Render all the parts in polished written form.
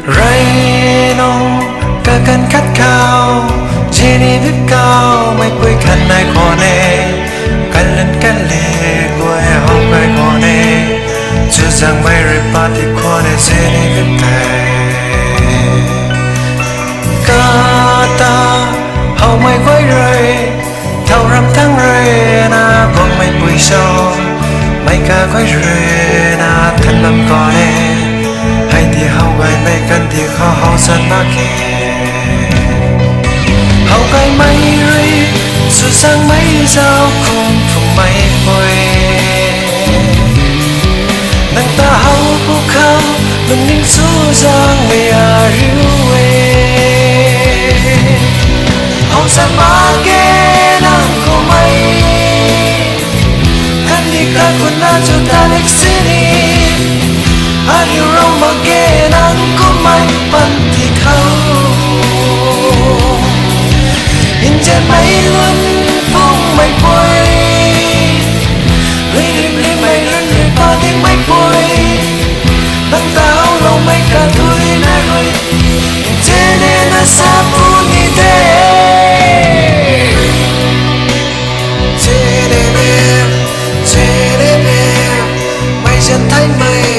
Raino cả căn khát khao chỉ đi biết cao mấy quê khăn này khó nè căn lên căn lệ quê học cái khó nè chưa rằng mấy rơi ba thì khó nè chỉ đi biết tệ cả ta hậu mấy quê rơi thâu rằm tháng rơi na còn mấy buổi sau mấy ca quê rơi na thân lâm có nè hay thì hậu gái mấy căn thì khó hậu sân mà kề hậu gái mấy rơi sự sang mấy giao không cùng mấy quê nâng ta hậu bố khao đừng ninh số giang mê à ríu hậu sân mà kề nàng có mấy căn thì cả quân na cho ta lịch sử Hãy rong mà ghé nắng có mai bắn thì khâu in trên mấy luân phong mây quay lấy đêm lấy mây rơi rơi ba tiếng mây quay nắng tao lòng mây cả tuổi na rồi trên nên là xa phút như thế trên em mây chân thấy mây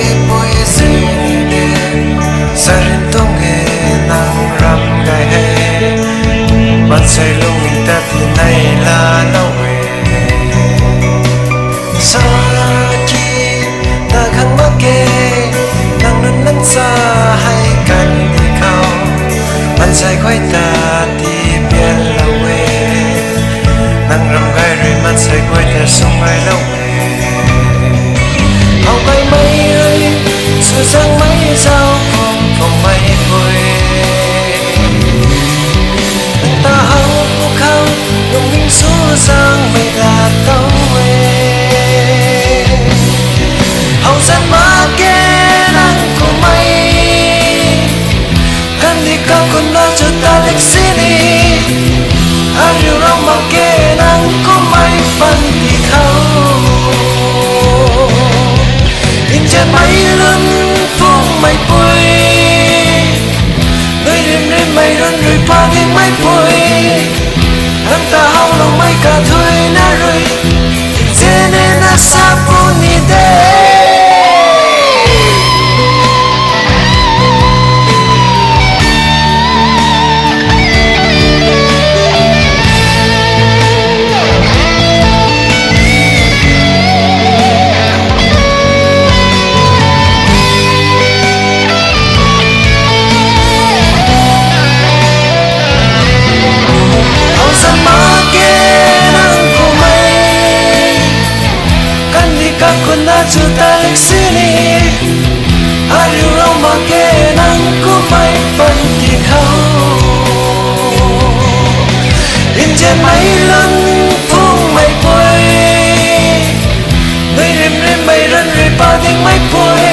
Sarin tong e nang ram gai he Bat say lung ta thì nay là lâu về Sa ki ta khang mắc kê Nang nun nang xa hay cần đi khao Bat say quay ta thì bien lâu về Nang ram gai rồi bat say quay ta sông gai lâu về Hậu gai mây ơi sự sang mấy sao không mấy quê ta hậu khao đồng minh số giang mây là tàu về hậu dân mà kê nắng của mây căn đi cao còn lo cho ta lịch sử đi ai điều rong mà kê nắng của mây phân thì khao in trên mấy lần phong mây quê nơi đêm đêm mây rơi rơi qua tiếng mây quê nắng ta hao lòng mây cả thôi na rồi thế nên là xa phố như thế cho ta lịch sử đi ai điều rong mà kê nắng có mây phân thì khâu in trên mấy lần phong mây quay nơi đêm đêm mây rơi rơi ba tiếng mây quay